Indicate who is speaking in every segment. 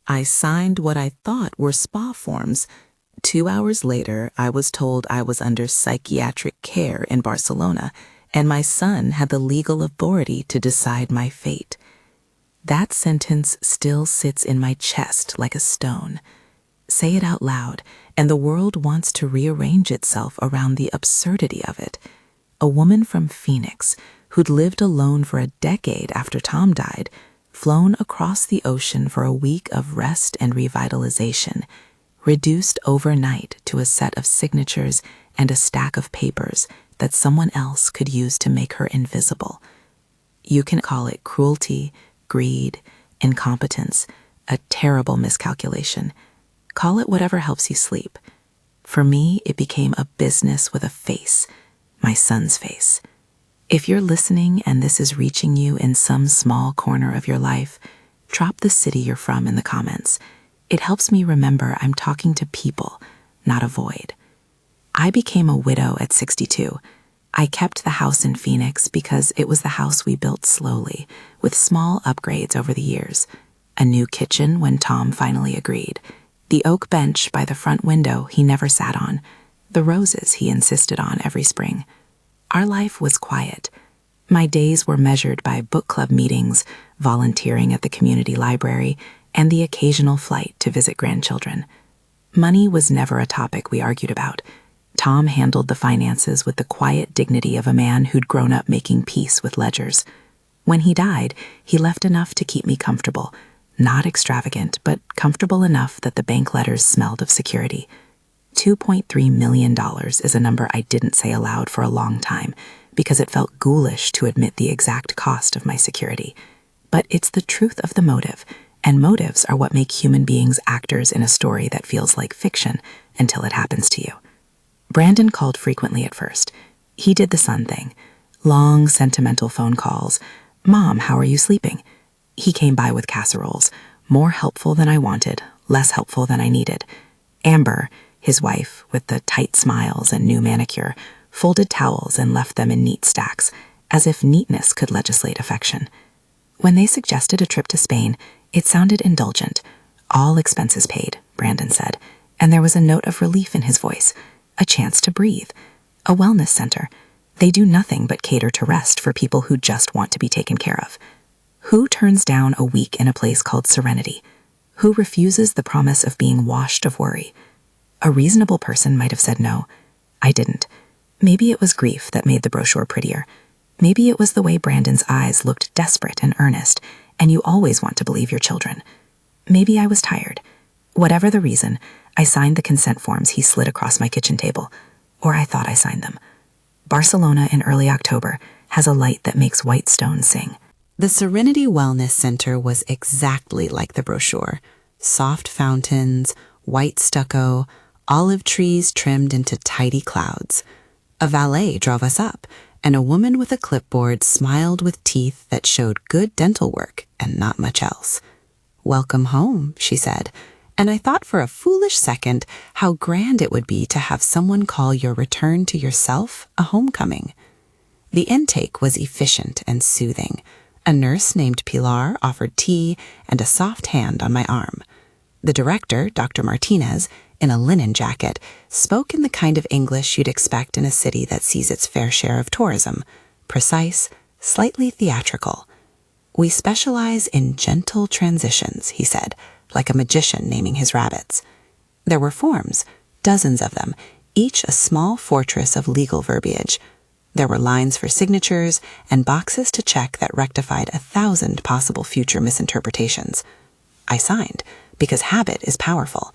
Speaker 1: I signed what I thought were spa forms. 2 hours later, I was told I was under psychiatric care in Barcelona, and my son had the legal authority to decide my fate. That sentence still sits in my chest like a stone. Say it out loud, and the world wants to rearrange itself around the absurdity of it. A woman from Phoenix, who'd lived alone for a decade after Tom died, flown across the ocean for a week of rest and revitalization, reduced overnight to a set of signatures and a stack of papers that someone else could use to make her invisible. You can call it cruelty, greed, incompetence, a terrible miscalculation. Call it whatever helps you sleep. For me, it became a business with a face, my son's face. If you're listening and this is reaching you in some small corner of your life, drop the city you're from in the comments. It helps me remember I'm talking to people, not a void. I became a widow at 62. I kept the house in Phoenix because it was the house we built slowly, with small upgrades over the years. A new kitchen when Tom finally agreed. The oak bench by the front window he never sat on. The roses he insisted on every spring. Our life was quiet. My days were measured by book club meetings, volunteering at the community library, and the occasional flight to visit grandchildren. Money was never a topic we argued about. Tom handled the finances with the quiet dignity of a man who'd grown up making peace with ledgers. When he died, he left enough to keep me comfortable. Not extravagant, but comfortable enough that the bank letters smelled of security. $2.3 million is a number I didn't say aloud for a long time because it felt ghoulish to admit the exact cost of my security. But it's the truth of the motive, and motives are what make human beings actors in a story that feels like fiction until it happens to you. Brandon called frequently at first. He did the son thing. Long, sentimental phone calls. "Mom, how are you sleeping?" He came by with casseroles, more helpful than I wanted, less helpful than I needed. Amber, his wife, with the tight smiles and new manicure, folded towels and left them in neat stacks, as if neatness could legislate affection. When they suggested a trip to Spain, it sounded indulgent. All expenses paid, Brandon said, and there was a note of relief in his voice, a chance to breathe. A wellness center. They do nothing but cater to rest for people who just want to be taken care of. Who turns down a week in a place called Serenity? Who refuses the promise of being washed of worry? A reasonable person might have said no. I didn't. Maybe it was grief that made the brochure prettier. Maybe it was the way Brandon's eyes looked desperate and earnest, and you always want to believe your children. Maybe I was tired. Whatever the reason, I signed the consent forms he slid across my kitchen table. Or I thought I signed them. Barcelona in early October has a light that makes white stones sing. The Serenity Wellness Center was exactly like the brochure. Soft fountains, white stucco, olive trees trimmed into tidy clouds. A valet drove us up, and a woman with a clipboard smiled with teeth that showed good dental work and not much else. "Welcome home," she said, and I thought for a foolish second how grand it would be to have someone call your return to yourself a homecoming. The intake was efficient and soothing. A nurse named Pilar offered tea and a soft hand on my arm. The director, Dr. Martinez, in a linen jacket, spoke in the kind of English you'd expect in a city that sees its fair share of tourism, precise, slightly theatrical. "We specialize in gentle transitions," he said, like a magician naming his rabbits. There were forms, dozens of them, each a small fortress of legal verbiage. There were lines for signatures and boxes to check that rectified 1,000 possible future misinterpretations. I signed, because habit is powerful.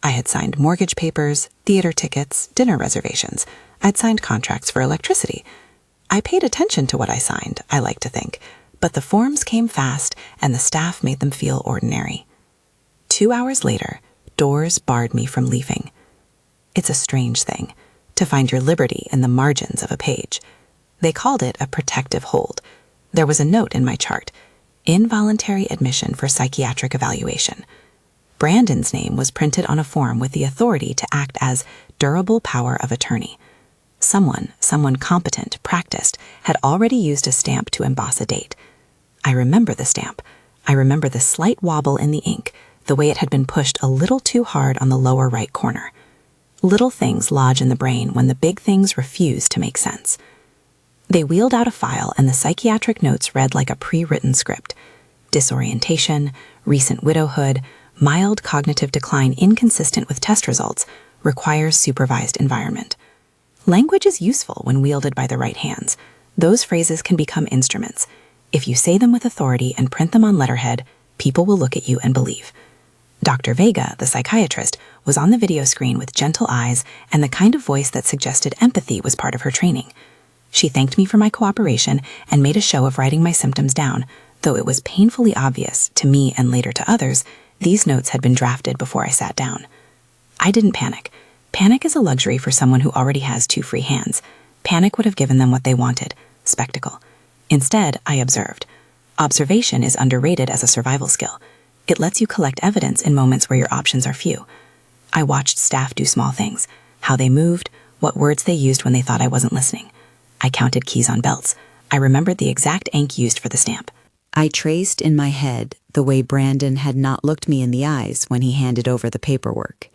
Speaker 1: I had signed mortgage papers, theater tickets, dinner reservations. I'd signed contracts for electricity. I paid attention to what I signed, I like to think, but the forms came fast and the staff made them feel ordinary. 2 hours later, doors barred me from leaving. It's a strange thing, to find your liberty in the margins of a page. They called it a protective hold. There was a note in my chart, involuntary admission for psychiatric evaluation. Brandon's name was printed on a form with the authority to act as durable power of attorney. Someone competent, practiced, had already used a stamp to emboss a date. I remember the stamp. I remember the slight wobble in the ink,
Speaker 2: the way it had been pushed a little too hard on the lower right corner. Little things lodge in the brain when the big things refuse to make sense. They wheeled out a file, and the psychiatric notes read like a pre-written script. Disorientation, recent widowhood, mild cognitive decline inconsistent with test results, requires supervised environment. Language is useful when wielded by the right hands. Those phrases can become instruments. If you say them with authority and print them on letterhead, people will look at you and believe. Dr. Vega, the psychiatrist, was on the video screen with gentle eyes and the kind of voice that suggested empathy was part of her training. She thanked me for my cooperation and made a show of writing my symptoms down, though it was painfully obvious, to me and later to others, these notes had been drafted before I sat down. I didn't panic. Panic is a luxury for someone who already has two free hands. Panic would have given them what they wanted, spectacle. Instead, I observed. Observation is underrated as a survival skill. It lets you collect evidence in moments where your options are few. I watched staff do small things, how they moved, what words they used when they thought I wasn't listening. I counted keys on belts. I remembered the exact ink used for the stamp.
Speaker 3: I traced in my head the way Brandon had not looked me in the eyes when he handed over the paperwork.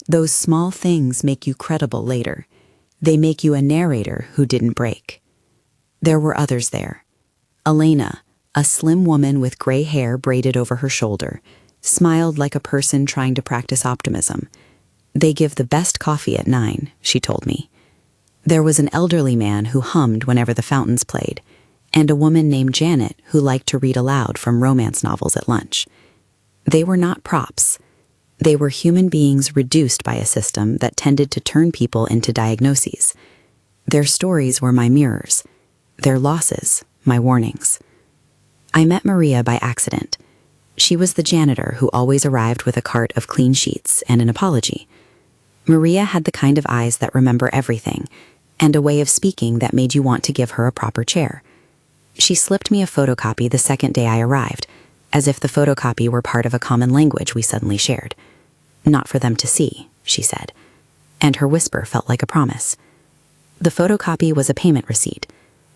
Speaker 3: Those small things make you credible later. They make you a narrator who didn't break. There were others there. Elena, a slim woman with gray hair braided over her shoulder, smiled like a person trying to practice optimism. They give the best coffee at 9, she told me. There was an elderly man who hummed whenever the fountains played, and a woman named Janet who liked to read aloud from romance novels at lunch. They were not props. They were human beings reduced by a system that tended to turn people into diagnoses. Their stories were my mirrors. Their losses, my warnings. I met Maria by accident. She was the janitor who always arrived with a cart of clean sheets and an apology. Maria had the kind of eyes that remember everything, and a way of speaking that made you want to give her a proper chair. She slipped me a photocopy the second day I arrived, as if the photocopy were part of a common language we suddenly shared. Not for them to see, she said, and her whisper felt like a promise. The photocopy was a payment receipt,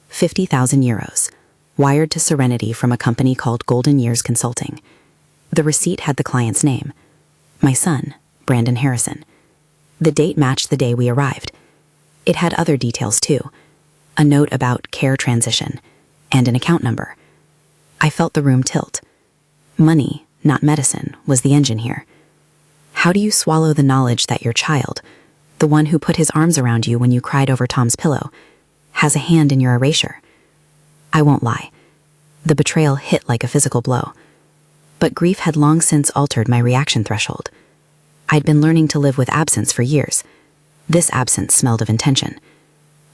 Speaker 3: 50,000 euros, wired to Serenity from a company called Golden Years Consulting. The receipt had the client's name. My son, Brandon Harrison. The date matched the day we arrived. It had other details too. A note about care transition, and an account number. I felt the room tilt. Money, not medicine, was the engine here. How do you swallow the knowledge that your child, the one who put his arms around you when you cried over Tom's pillow, has a hand in your erasure? I won't lie. The betrayal hit like a physical blow. But grief had long since altered my reaction threshold. I'd been learning to live with absence for years. This absence smelled of intention.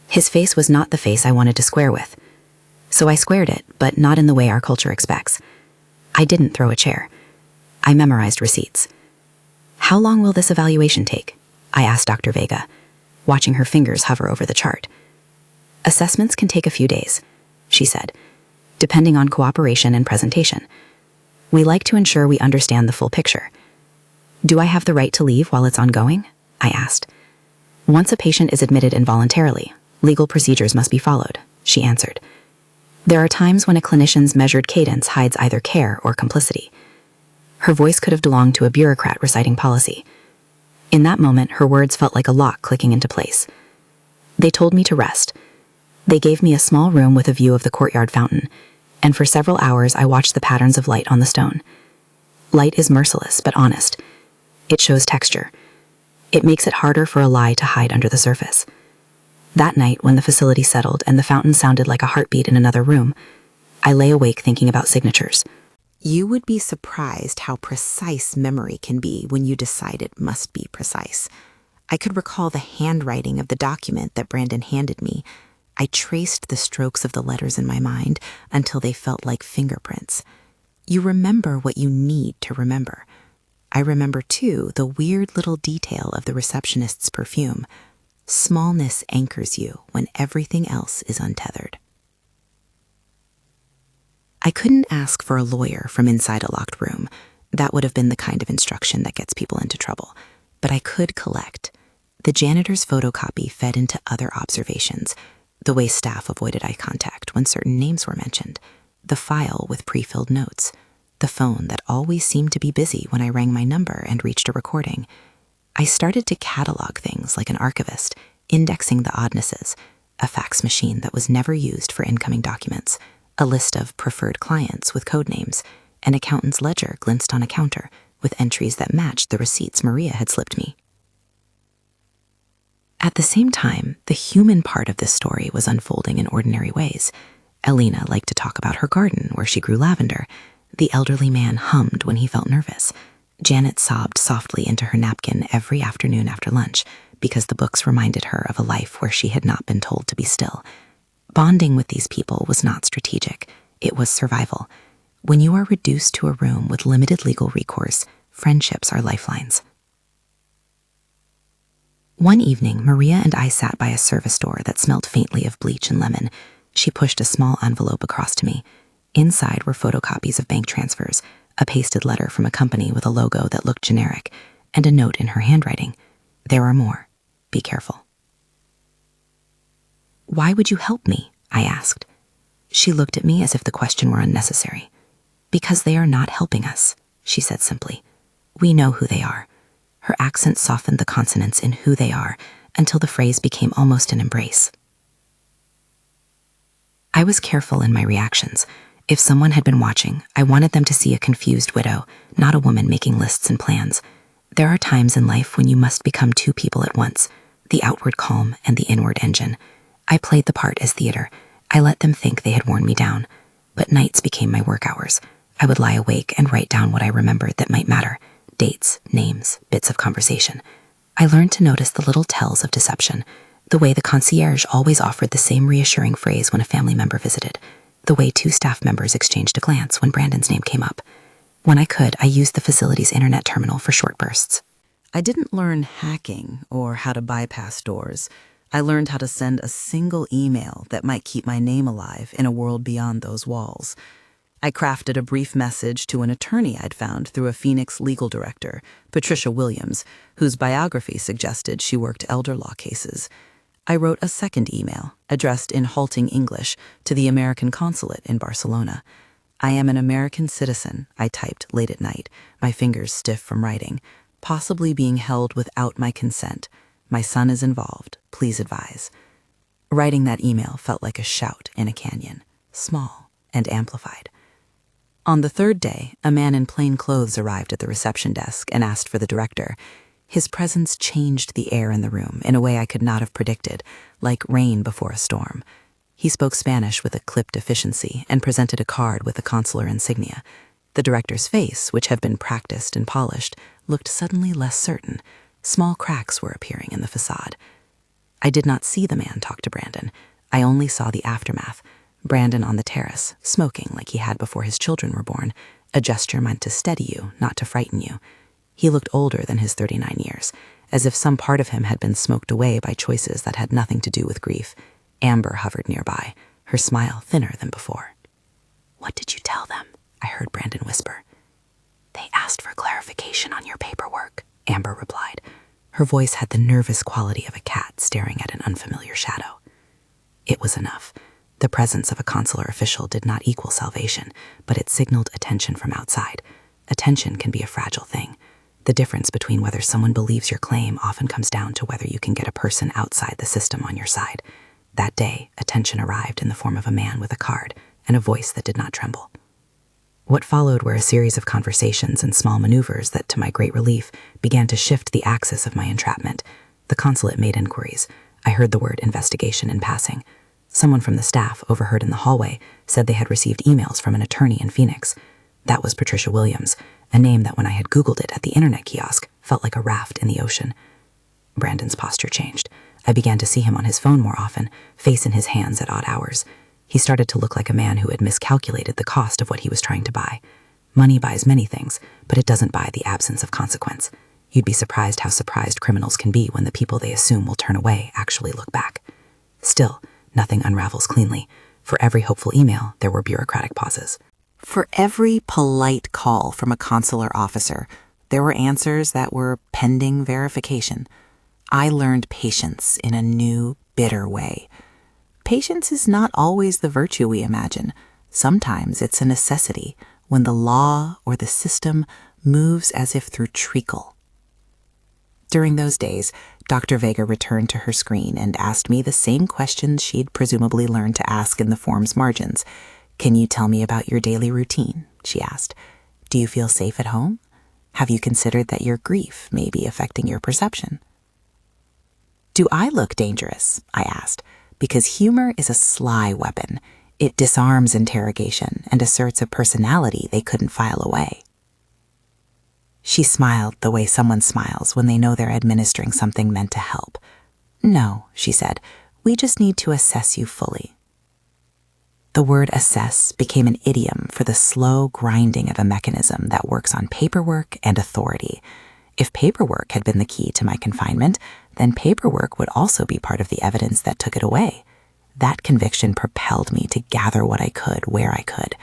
Speaker 3: His face was not the face I wanted to square with. So I squared it, but not in the way our culture expects. I didn't throw a chair. I memorized receipts. How long will this evaluation take? I asked Dr. Vega, watching her fingers hover over the chart. Assessments can take a few days, she said, depending on cooperation and presentation. We like to ensure we understand the full picture. Do I have the right to leave while it's ongoing? I asked. Once a patient is admitted involuntarily, legal procedures must be followed, she answered. There are times when a clinician's measured cadence hides either care or complicity. Her voice could have belonged to a bureaucrat reciting policy. In that moment, her words felt like a lock clicking into place. They told me to rest. They gave me a small room with a view of the courtyard fountain, and for several hours I watched the patterns of light on the stone. Light is merciless but honest. It shows texture. It makes it harder for a lie to hide under the surface. That night, when the facility settled and the fountain sounded like a heartbeat in another room, I lay awake thinking about signatures.
Speaker 1: You would be surprised how precise memory can be when you decide it must be precise. I could recall the handwriting of the document that Brandon handed me. I traced the strokes of the letters in my mind until they felt like fingerprints. You remember what you need to remember. I remember, too, the weird little detail of the receptionist's perfume. Smallness anchors you when everything else is untethered. I couldn't ask for a lawyer from inside a locked room. That would have been the kind of instruction that gets people into trouble. But I could collect. The janitor's photocopy fed into other observations, the way staff avoided eye contact when certain names were mentioned, the file with pre-filled notes.
Speaker 2: the phone that always seemed to be busy when I rang my number and reached a recording. I started to catalog things like an archivist, indexing the oddnesses, a fax machine that was never used for incoming documents, a list of preferred clients with code names, an accountant's ledger glimpsed on a counter with entries that matched the receipts Maria had slipped me. At the same time, the human part of this story was unfolding in ordinary ways. Elena liked to talk about her garden where she grew lavender. The elderly man hummed when he felt nervous. Janet sobbed softly into her napkin every afternoon after lunch because the books reminded her of a life where she had not been told to be still. Bonding with these people was not strategic. It was survival. When you are reduced to a room with limited legal recourse, friendships are lifelines. One evening, Maria and I sat by a service door that smelled faintly of bleach and lemon. She pushed a small envelope across to me. Inside were photocopies of bank transfers, a pasted letter from a company with a logo that looked generic, and a note in her handwriting. There are more. Be careful. Why would you help me? I asked. She looked at me as if the question were unnecessary. Because they are not helping us, she said simply. We know who they are. Her accent softened the consonants in who they are until the phrase became almost an embrace. I was careful in my reactions. If someone had been watching, I wanted them to see a confused widow, not a woman making lists and plans. There are times in life when you must become two people at once, the outward calm and the inward engine. I played the part as theater. I let them think they had worn me down. But nights became my work hours. I would lie awake and write down what I remembered that might matter. Dates, names, bits of conversation. I learned to notice the little tells of deception. The way the concierge always offered the same reassuring phrase when a family member visited. The way two staff members exchanged a glance when Brandon's name came up. When I could, I used the facility's internet terminal for short bursts.
Speaker 1: I didn't learn hacking or how to bypass doors. I learned how to send a single email that might keep my name alive in a world beyond those walls. I crafted a brief message to an attorney I'd found through a Phoenix legal director, Patricia Williams, whose biography suggested she worked elder law cases. I wrote a second email, addressed in halting English, to the American consulate in Barcelona. I am an American citizen, I typed late at night, my fingers stiff from writing, possibly being held without my consent. My son is involved. Please advise. Writing that email felt like a shout in a canyon, small and amplified. On the third day, a man in plain clothes arrived at the reception desk and asked for the director. His presence changed the air in the room in a way I could not have predicted, like rain before a storm. He spoke Spanish with a clipped efficiency and presented a card with the consular insignia. The director's face, which had been practiced and polished, looked suddenly less certain. Small cracks were appearing in the facade. I did not see the man talk to Brandon. I only saw the aftermath. Brandon on the terrace, smoking like he had before his children were born, a gesture meant to steady you, not to frighten you. He looked older than his 39 years, as if some part of him had been smoked away by choices that had nothing to do with grief. Amber hovered nearby, her smile thinner than before. "What did you tell them?" I heard Brandon whisper. "They asked for clarification on your paperwork," Amber replied. Her voice had the nervous quality of a cat staring at an unfamiliar shadow. It was enough. The presence of a consular official did not equal salvation, but it signaled attention from outside. Attention can be a fragile thing. The difference between whether someone believes your claim often comes down to whether you can get a person outside the system on your side. That day, attention arrived in the form of a man with a card and a voice that did not tremble. What followed were a series of conversations and small maneuvers that, to my great relief, began to shift the axis of my entrapment. The consulate made inquiries. I heard the word investigation in passing. Someone from the staff, overheard in the hallway, said they had received emails from an attorney in Phoenix. That was Patricia Williams, a name that when I had Googled it at the internet kiosk felt like a raft in the ocean. Brandon's posture changed. I began to see him on his phone more often, face in his hands at odd hours. He started to look like a man who had miscalculated the cost of what he was trying to buy. Money buys many things, but it doesn't buy the absence of consequence. You'd be surprised how surprised criminals can be when the people they assume will turn away actually look back. Still, nothing unravels cleanly. For every hopeful email, there were bureaucratic pauses. For every polite call from a consular officer, there were answers that were pending verification. I learned patience in a new, bitter way. Patience is not always the virtue we imagine. Sometimes it's a necessity,
Speaker 2: when the law or the system moves as if through treacle. During those days, Dr. Vega returned to her screen and asked me the same questions she'd presumably learned to ask in the form's margins. "Can you tell me about your daily routine?" she asked. "Do you feel safe at home? Have you considered that your grief may be affecting your perception?" "Do I look dangerous?" I asked, because humor is a sly weapon. It disarms interrogation and asserts a personality they couldn't file away. She smiled the way someone smiles when they know they're administering something meant to help. "No," she said, "we just need to assess you fully." The word assess became an idiom for the slow grinding of a mechanism that works on paperwork and authority. If paperwork had been the key to my confinement, then paperwork would also be part of the evidence that took it away. That conviction propelled me to gather what I could where I could.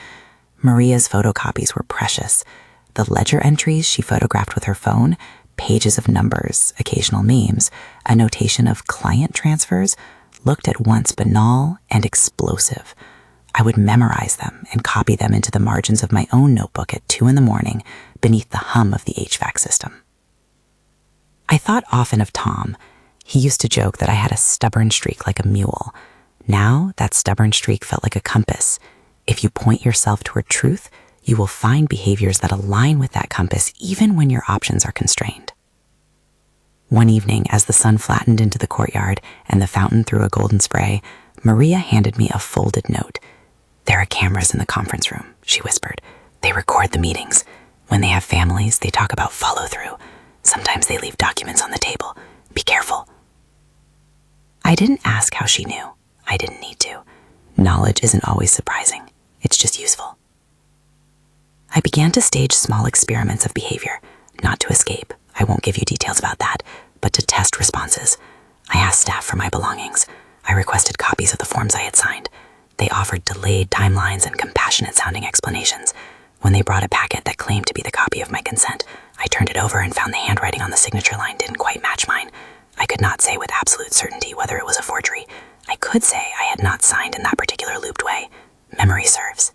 Speaker 2: Maria's photocopies were precious. The ledger entries she photographed with her phone, pages of numbers, occasional memes, a notation of client transfers, looked at once banal and explosive. I would memorize them and copy them into the margins of my own notebook at 2 a.m. beneath the hum of the HVAC system. I thought often of Tom. He used to joke that I had a stubborn streak like a mule. Now, that stubborn streak felt like a compass. If you point yourself toward truth, you will find behaviors that align with that compass even when your options are constrained. One evening, as the sun flattened into the courtyard and the fountain threw a golden spray, Maria handed me a folded note. "There are cameras in the conference room," she whispered. "They record the meetings. When they have families, they talk about follow-through. Sometimes they leave documents on the table. Be careful." I didn't ask how she knew. I didn't need to. Knowledge isn't always surprising. It's just useful. I began to stage small experiments of behavior, not to escape. I won't give you details about that, but to test responses. I asked staff for my belongings. I requested copies of the forms I had signed. They offered delayed timelines and compassionate-sounding explanations. When they brought a packet that claimed to be the copy of my consent, I turned it over and found the handwriting on the signature line didn't quite match mine. I could not say with absolute certainty whether it was a forgery. I could say I had not signed in that particular looped way. Memory serves.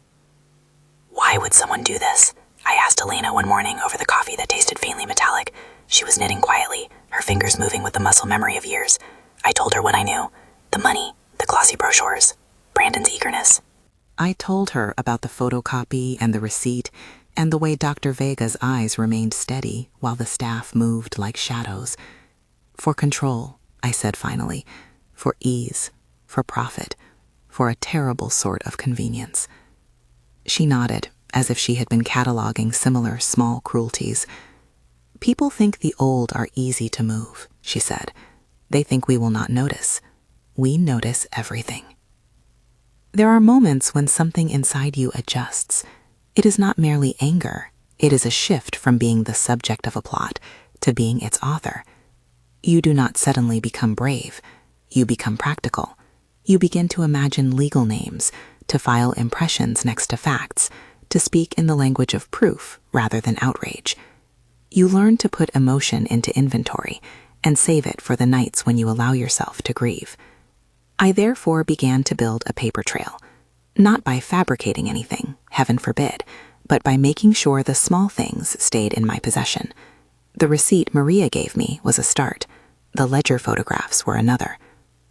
Speaker 2: "Why would someone do this?" I asked Elena one morning over the coffee that tasted faintly metallic. She was knitting quietly, her fingers moving with the muscle memory of years. I told her what I knew. The money, the glossy brochures, Brandon's eagerness. I told her about the photocopy and the receipt, and the way Dr. Vega's eyes remained steady while the staff moved like shadows. "For control," I said finally. "For ease, for profit, for a terrible sort of convenience." She nodded, as if she had been cataloging similar small cruelties. "People think the old are easy to move," she said. "They think we will not notice. We notice everything." There are moments when something inside you adjusts. It is not merely anger. It is a shift from being the subject of a plot to being its author. You do not suddenly become brave. You become practical. You begin to imagine legal names, to file impressions next to facts, to speak in the language of proof rather than outrage. You learn to put emotion into inventory and save it for the nights when you allow yourself to grieve. I therefore began to build a paper trail, not by fabricating anything, heaven forbid, but by making sure the small things stayed in my possession. The receipt Maria gave me was a start. The ledger photographs were another.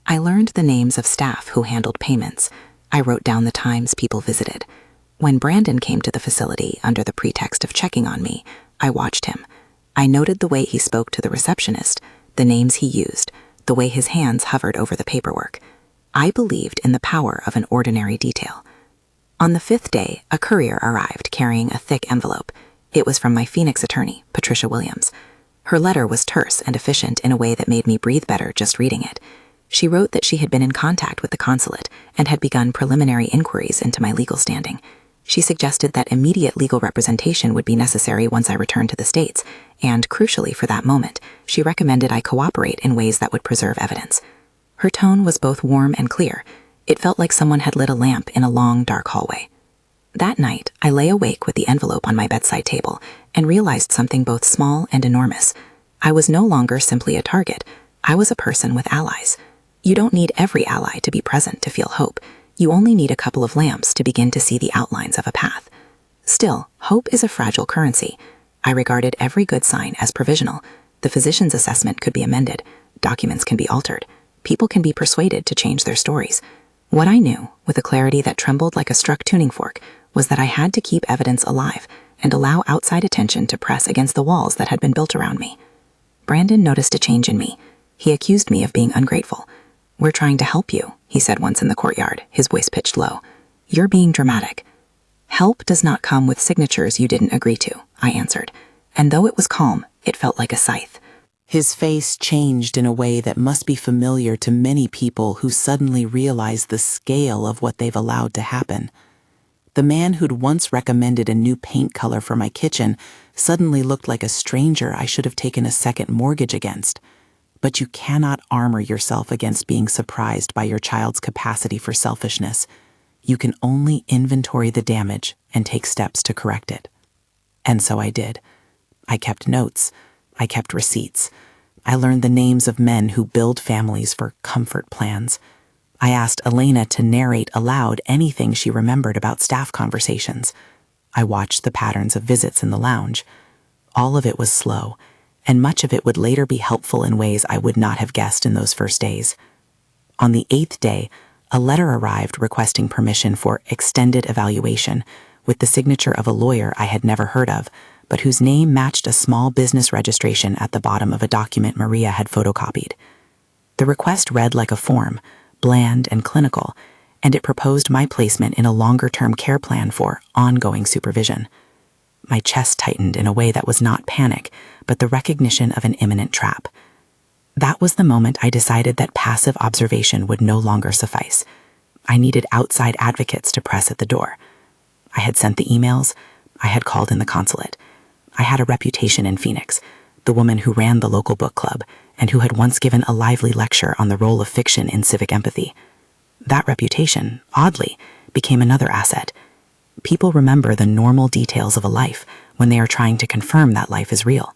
Speaker 2: I learned the names of staff who handled payments. I wrote down the times people visited. When Brandon came to the facility under the pretext of checking on me, I watched him. I noted the way he spoke to the receptionist, the names he used, the way his hands hovered over the paperwork. I believed in the power of an ordinary detail. On the 5th day, a courier arrived carrying a thick envelope. It was from my Phoenix attorney, Patricia Williams. Her letter was terse and efficient in a way that made me breathe better just reading it. She wrote that she had been in contact with the consulate and had begun preliminary inquiries into my legal standing. She suggested that immediate legal representation would be necessary once I returned to the States, and crucially for that moment, she recommended I cooperate in ways that would preserve evidence. Her tone was both warm and clear. It felt like someone had lit a lamp in a long, dark hallway. That night, I lay awake with the envelope on my bedside table and realized something both small and enormous. I was no longer simply a target. I was a person with allies. You don't need every ally to be present to feel hope. You only need a couple of lamps to begin to see the outlines of a path. Still, hope is a fragile currency. I regarded every good sign as provisional. The physician's assessment could be amended. Documents can be altered. People can be persuaded to change their stories. What I knew, with a clarity that trembled like a struck tuning fork, was that I had to keep evidence alive and allow outside attention to press against the walls that had been built around me. Brandon noticed a change in me. He accused me of being ungrateful. "We're trying to help you," he said once in the courtyard, his voice pitched low. "You're being dramatic." "Help does not come with signatures you didn't agree to," I answered, and though it was calm, it felt like a scythe.
Speaker 1: His face changed in a way that must be familiar to many people who suddenly realize the scale of what they've allowed to happen. The man who'd once recommended a new paint color for my kitchen suddenly looked like a stranger I should have taken a second mortgage against. But you cannot armor yourself against being surprised by your child's capacity for selfishness. You can only inventory the damage and take steps to correct it. And so I did. I kept notes. I kept receipts. I learned the names of men who build families for comfort plans. I asked Elena to narrate aloud anything she remembered about staff conversations. I watched the patterns of visits in the lounge. All of it was slow, and much of it would later be helpful in ways I would not have guessed in those first days. On the 8th day, a letter arrived requesting permission for extended evaluation with the signature of a lawyer I had never heard of, but whose name matched a small business registration at the bottom of a document Maria had photocopied. The request read like a form, bland and clinical, and it proposed my placement in a longer-term care plan for ongoing supervision. My chest tightened in a way that was not panic, but the recognition of an imminent trap. That was the moment I decided that passive observation would no longer suffice. I needed outside advocates to press at the door. I had sent the emails. I had called in the consulate. I had a reputation in Phoenix, the woman who ran the local book club and who had once given a lively lecture on the role of fiction in civic empathy. That reputation, oddly, became another asset. People remember the normal details of a life when they are trying to confirm that life is real.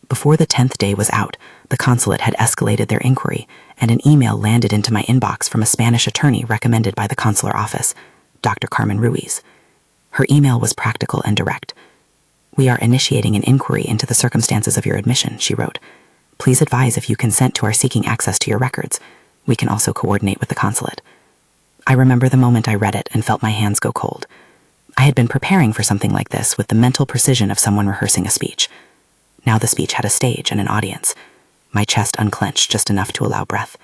Speaker 1: Before the 10th day was out, the consulate had escalated their inquiry, and an email landed into my inbox from a Spanish attorney recommended by the consular office, Dr. Carmen Ruiz. Her email was practical and direct. "We are initiating an inquiry into the circumstances of your admission," she wrote. "Please advise if you consent to our seeking access to your records. We can also coordinate with the consulate." I remember the moment I read it and felt my hands go cold. I had been preparing for something like this with the mental precision of someone rehearsing a speech. Now the speech had a stage and an audience. My chest unclenched just enough to allow breath.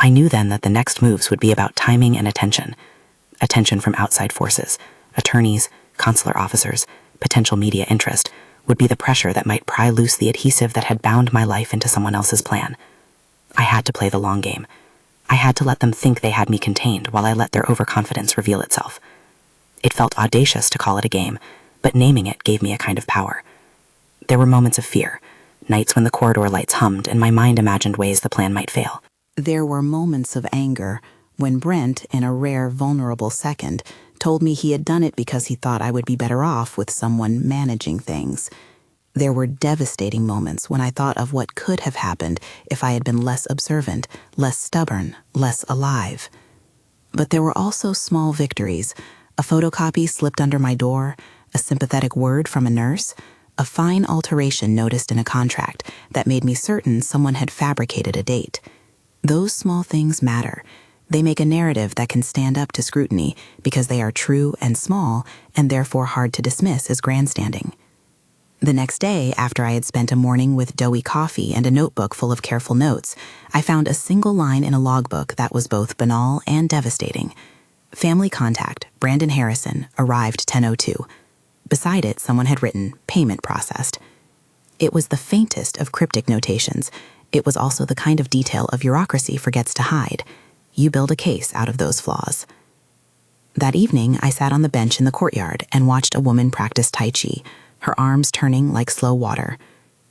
Speaker 1: I knew then that the next moves would be about timing and attention. Attention from outside forces, attorneys, consular officers, potential media interest, would be the pressure that might pry loose the adhesive that had bound my life into someone else's plan. I had to play the long game. I had to let them think they had me contained while I let their overconfidence reveal itself. It felt audacious to call it a game, but naming it gave me a kind of power. There were moments of fear, nights when the corridor lights hummed and my mind imagined ways the plan might fail.
Speaker 3: There were moments of anger when Brent, in a rare, vulnerable second, told me he had done it because he thought I would be better off with someone managing things. There were devastating moments when I thought of what could have happened if I had been less observant, less stubborn, less alive. But there were also small victories. A photocopy slipped under my door, a sympathetic word from a nurse, a fine alteration noticed in a contract that made me certain someone had fabricated a date. Those small things matter. They make a narrative that can stand up to scrutiny because they are true and small and therefore hard to dismiss as grandstanding. The next day, after I had spent a morning with doughy coffee and a notebook full of careful notes, I found a single line in a logbook that was both banal and devastating. Family contact, Brandon Harrison, arrived 10:02. Beside it, someone had written, payment processed. It was the faintest of cryptic notations. It was also the kind of detail a bureaucracy forgets to hide. You build a case out of those flaws. That evening, I sat on the bench in the courtyard and watched a woman practice Tai Chi, her arms turning like slow water.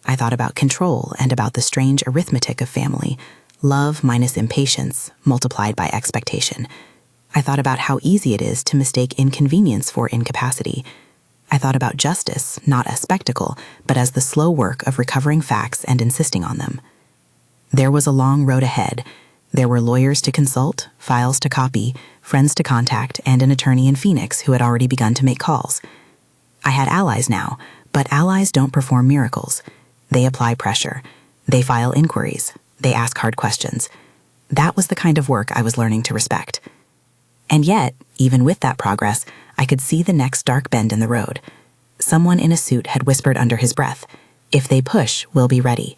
Speaker 3: I thought about control and about the strange arithmetic of family, love minus impatience multiplied by expectation. I thought about how easy it is to mistake inconvenience for incapacity. I thought about justice, not as spectacle, but as the slow work of recovering facts and insisting on them. There was a long road ahead. There were lawyers to consult, files to copy, friends to contact, and an attorney in Phoenix who had already begun to make calls.
Speaker 2: I had allies now, but allies don't perform miracles. They apply pressure. They file inquiries. They ask hard questions. That was the kind of work I was learning to respect. And yet, even with that progress, I could see the next dark bend in the road. Someone in a suit had whispered under his breath, "If they push, we'll be ready."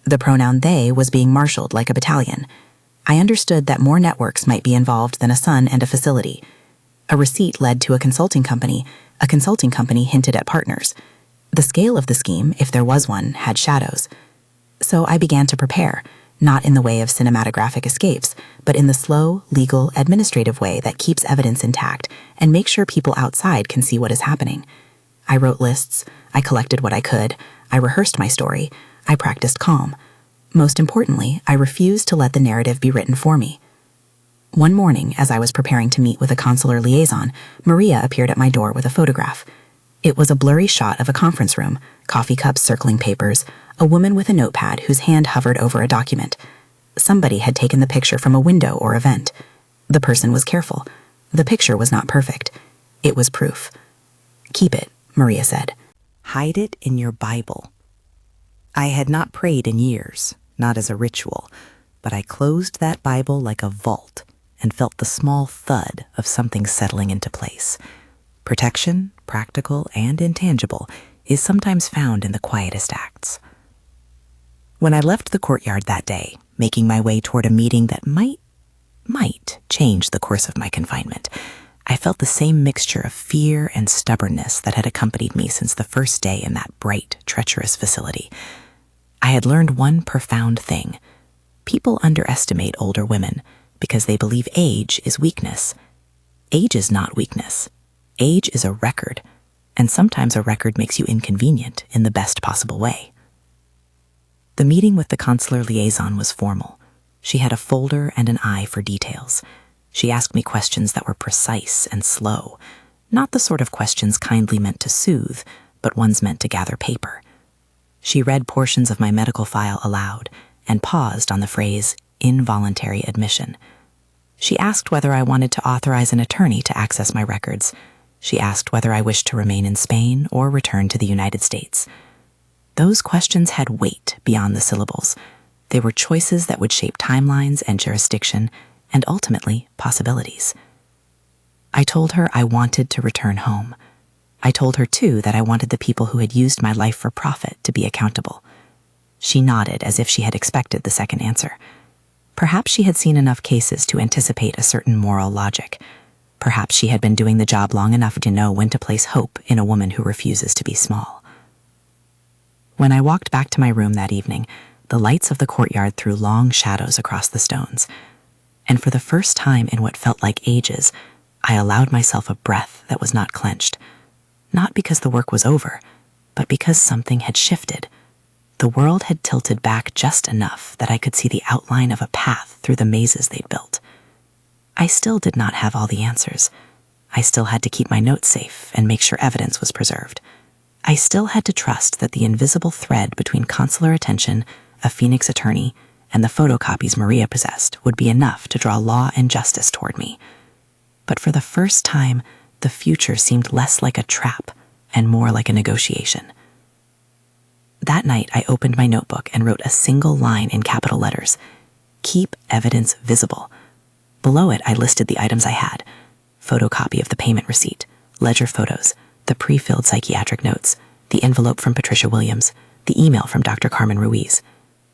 Speaker 2: The pronoun they was being marshaled like a battalion. I understood that more networks might be involved than a son and a facility. A receipt led to a consulting company hinted at partners. The scale of the scheme, if there was one, had shadows. So I began to prepare, not in the way of cinematographic escapes, but in the slow, legal, administrative way that keeps evidence intact and makes sure people outside can see what is happening. I wrote lists, I collected what I could, I rehearsed my story, I practiced calm. Most importantly, I refused to let the narrative be written for me. One morning, as I was preparing to meet with a consular liaison, Maria appeared at my door with a photograph. It was a blurry shot of a conference room, coffee cups circling papers, a woman with a notepad whose hand hovered over a document. Somebody had taken the picture from a window or a vent. The person was careful. The picture was not perfect. It was proof. "Keep it," Maria said.
Speaker 3: Hide it in your Bible. I had not prayed in years, not as a ritual, but I closed that Bible like a vault and felt the small thud of something settling into place. Protection, practical and intangible, is sometimes found in the quietest acts. When I left the courtyard that day, making my way toward a meeting that might change the course of my confinement, I felt the same mixture of fear and stubbornness that had accompanied me since the first day in that bright, treacherous facility. I had learned one profound thing. People underestimate older women because they believe age is weakness. Age is not weakness. Age is a record, and sometimes a record makes you inconvenient in the best possible way. The meeting with the consular liaison was formal. She had a folder and an eye for details. She asked me questions that were precise and slow, not the sort of questions kindly meant to soothe, but ones meant to gather paper. She read portions of my medical file aloud and paused on the phrase, "involuntary admission." She asked whether I wanted to authorize an attorney to access my records. She asked whether I wished to remain in Spain or return to the United States. Those questions had weight beyond the syllables. They were choices that would shape timelines and jurisdiction, and ultimately possibilities. I told her I wanted to return home. I told her, too, that I wanted the people who had used my life for profit to be accountable. She nodded as if she had expected the second answer. Perhaps she had seen enough cases to anticipate a certain moral logic. Perhaps she had been doing the job long enough to know when to place hope in a woman who refuses to be small. When I walked back to my room that evening, the lights of the courtyard threw long shadows across the stones. And for the first time in what felt like ages, I allowed myself a breath that was not clenched. Not because the work was over, but because something had shifted. The world had tilted back just enough that I could see the outline of a path through the mazes they'd built. I still did not have all the answers. I still had to keep my notes safe and make sure evidence was preserved. I still had to trust that the invisible thread between consular attention, a Phoenix attorney, and the photocopies Maria possessed would be enough to draw law and justice toward me. But for the first time, the future seemed less like a trap and more like a negotiation. That night, I opened my notebook and wrote a single line in capital letters: "Keep evidence visible." Below it, I listed the items I had: photocopy of the payment receipt, ledger photos, the pre-filled psychiatric notes, the envelope from Patricia Williams, the email from Dr. Carmen Ruiz.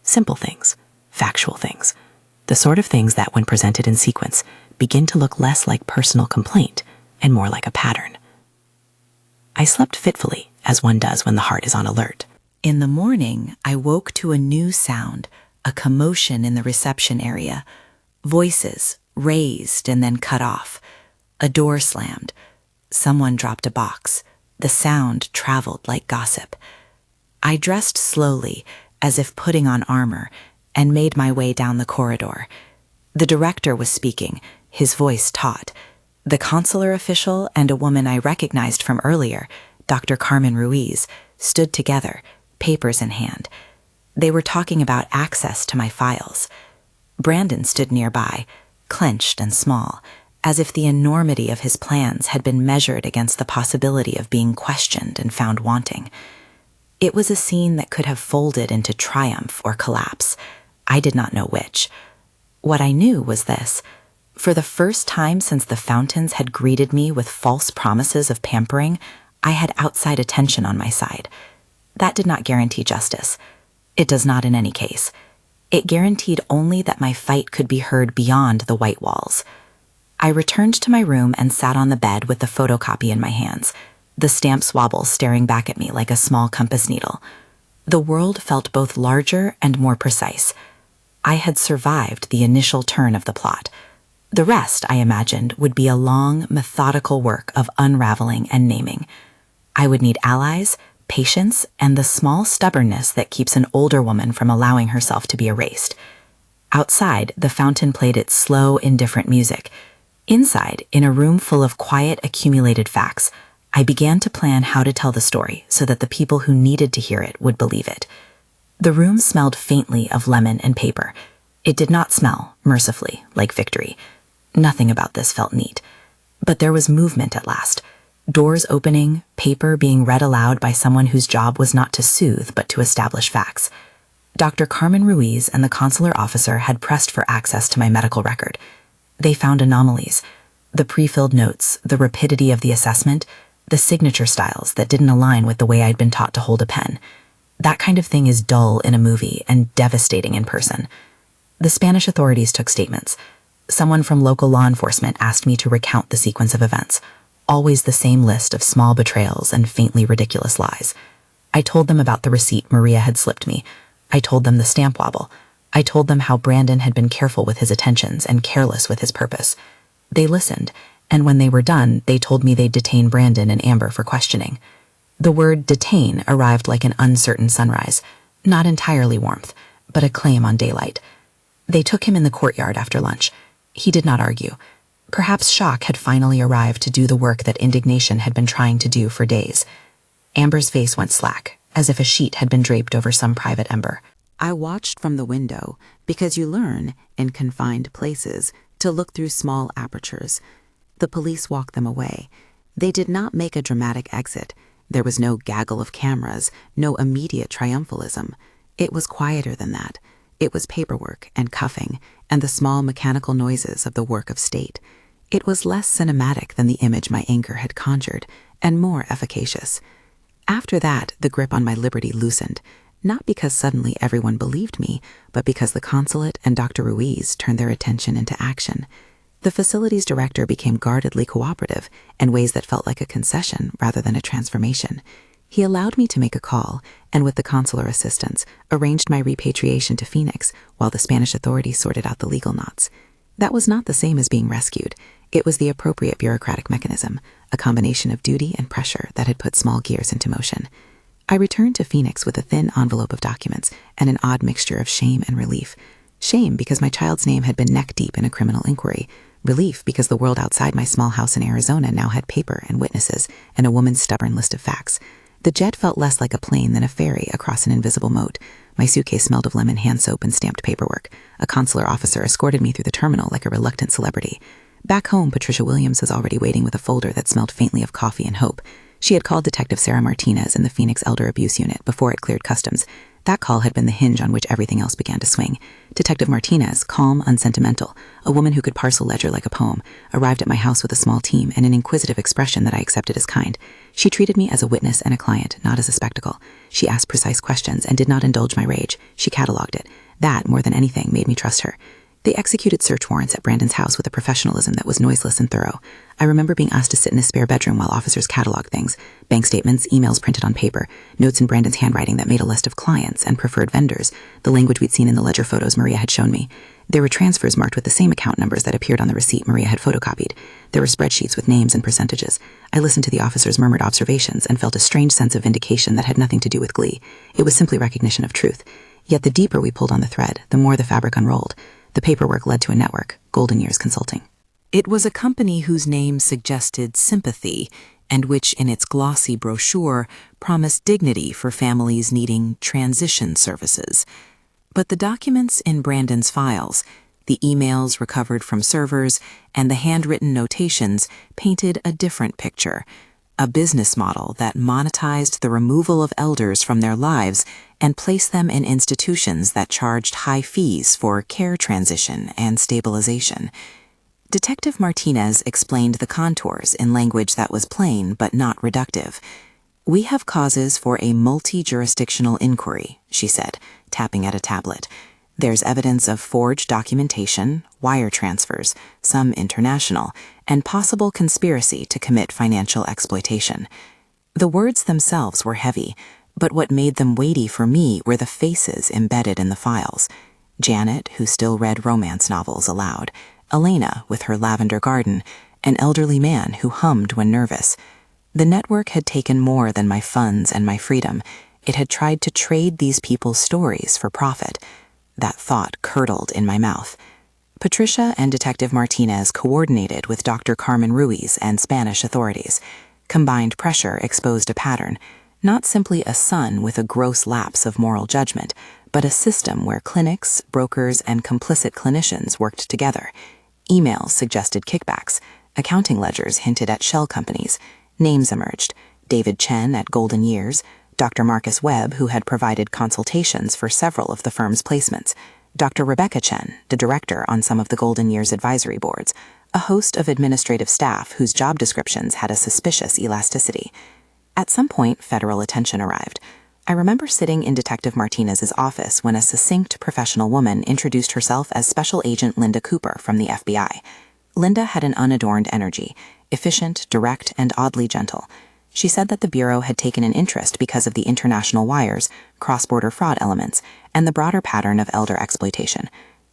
Speaker 3: Simple things, factual things, the sort of things that, when presented in sequence, begin to look less like personal complaint and more like a pattern. I slept fitfully, as one does when the heart is on alert.
Speaker 1: In the morning, I woke to a new sound, a commotion in the reception area. Voices, raised and then cut off. A door slammed. Someone dropped a box. The sound traveled like gossip. I dressed slowly, as if putting on armor, and made my way down the corridor. The director was speaking, his voice taut. The consular official and a woman I recognized from earlier, Dr. Carmen Ruiz, stood together, papers in hand. They were talking about access to my files. Brandon stood nearby, clenched and small, as if the enormity of his plans had been measured against the possibility of being questioned and found wanting. It was a scene that could have folded into triumph or collapse. I did not know which. What I knew was this. For the first time since the fountains had greeted me with false promises of pampering, I had outside attention on my side. That did not guarantee justice. It does not in any case. It guaranteed only that my fight could be heard beyond the white walls. I returned to my room and sat on the bed with the photocopy in my hands, the stamp swabble staring back at me like a small compass needle. The world felt both larger and more precise. I had survived the initial turn of the plot. The rest, I imagined, would be a long, methodical work of unraveling and naming. I would need allies, patience, and the small stubbornness that keeps an older woman from allowing herself to be erased. Outside, the fountain played its slow, indifferent music. Inside, in a room full of quiet, accumulated facts, I began to plan how to tell the story so that the people who needed to hear it would believe it. The room smelled faintly of lemon and paper. It did not smell, mercifully, like victory. Nothing about this felt neat. But there was movement at last. Doors opening, paper being read aloud by someone whose job was not to soothe but to establish facts. Dr. Carmen Ruiz and the consular officer had pressed for access to my medical record. They found anomalies. The pre-filled notes, the rapidity of the assessment, the signature styles that didn't align with the way I'd been taught to hold a pen. That kind of thing is dull in a movie and devastating in person. The Spanish authorities took statements. Someone from local law enforcement asked me to recount the sequence of events, always the same list of small betrayals and faintly ridiculous lies. I told them about the receipt Maria had slipped me. I told them the stamp wobble. I told them how Brandon had been careful with his attentions and careless with his purpose. They listened, and when they were done, they told me they'd detain Brandon and Amber for questioning. The word detain arrived like an uncertain sunrise, not entirely warmth, but a claim on daylight. They took him in the courtyard after lunch. He did not argue. Perhaps shock had finally arrived to do the work that indignation had been trying to do for days. Amber's face went slack, as if a sheet had been draped over some private ember. I watched from the window because you learn, in confined places, to look through small apertures. The police walked them away. They did not make a dramatic exit. There was no gaggle of cameras, no immediate triumphalism. It was quieter than that. It was paperwork and cuffing and the small mechanical noises of the work of state. It was less cinematic than the image my anger had conjured, and more efficacious. After that, the grip on my liberty loosened, not because suddenly everyone believed me, but because the consulate and Dr. Ruiz turned their attention into action. The facility's director became guardedly cooperative in ways that felt like a concession rather than a transformation. He allowed me to make a call, and with the consular assistance, arranged my repatriation to Phoenix while the Spanish authorities sorted out the legal knots. That was not the same as being rescued. It was the appropriate bureaucratic mechanism, a combination of duty and pressure that had put small gears into motion. I returned to Phoenix with a thin envelope of documents and an odd mixture of shame and relief. Shame because my child's name had been neck-deep in a criminal inquiry. Relief because the world outside my small house in Arizona now had paper and witnesses and a woman's stubborn list of facts. The jet felt less like a plane than a ferry across an invisible moat. My suitcase smelled of lemon hand soap and stamped paperwork. A consular officer escorted me through the terminal like a reluctant celebrity. Back home, Patricia Williams was already waiting with a folder that smelled faintly of coffee and hope. She had called Detective Sarah Martinez in the Phoenix Elder Abuse Unit before it cleared customs. That call had been the hinge on which everything else began to swing. Detective Martinez, calm, unsentimental, a woman who could parse a ledger like a poem, arrived at my house with a small team and an inquisitive expression that I accepted as kind. She treated me as a witness and a client, not as a spectacle. She asked precise questions and did not indulge my rage. She cataloged it. That, more than anything, made me trust her. They executed search warrants at Brandon's house with a professionalism that was noiseless and thorough. I remember being asked to sit in a spare bedroom while officers cataloged things. Bank statements, emails printed on paper, notes in Brandon's handwriting that made a list of clients and preferred vendors, the language we'd seen in the ledger photos Maria had shown me. There were transfers marked with the same account numbers that appeared on the receipt Maria had photocopied. There were spreadsheets with names and percentages. I listened to the officers' murmured observations and felt a strange sense of vindication that had nothing to do with glee. It was simply recognition of truth. Yet the deeper we pulled on the thread, the more the fabric unrolled. The paperwork led to a network, Golden Years Consulting.
Speaker 4: It was a company whose name suggested sympathy, and which in its glossy brochure promised dignity for families needing transition services. But the documents in Brandon's files, The emails recovered from servers and the handwritten notations painted a different picture, a business model that monetized the removal of elders from their lives and placed them in institutions that charged high fees for care transition and stabilization. Detective Martinez explained the contours in language that was plain but not reductive. "We have causes for a multi-jurisdictional inquiry," she said, tapping at a tablet. "There's evidence of forged documentation, wire transfers, some international, and possible conspiracy to commit financial exploitation." The words themselves were heavy, but what made them weighty for me were the faces embedded in the files. Janet, who still read romance novels aloud, Elena with her lavender garden, an elderly man who hummed when nervous. The network had taken more than my funds and my freedom. It had tried to trade these people's stories for profit. That thought curdled in my mouth. Patricia and Detective Martinez coordinated with Dr. Carmen Ruiz and Spanish authorities. Combined pressure exposed a pattern, not simply a son with a gross lapse of moral judgment, but a system where clinics, brokers, and complicit clinicians worked together. Emails suggested kickbacks. Accounting ledgers hinted at shell companies. Names emerged: David Chen at Golden Years, Dr. Marcus Webb, who had provided consultations for several of the firm's placements, Dr. Rebecca Chen, the director on some of the Golden Years advisory boards, a host of administrative staff whose job descriptions had a suspicious elasticity. At some point, federal attention arrived. I remember sitting in Detective Martinez's office when a succinct professional woman introduced herself as Special Agent Linda Cooper from the FBI. Linda had an unadorned energy, efficient, direct, and oddly gentle. She said that the Bureau had taken an interest because of the international wires, cross-border fraud elements, and the broader pattern of elder exploitation.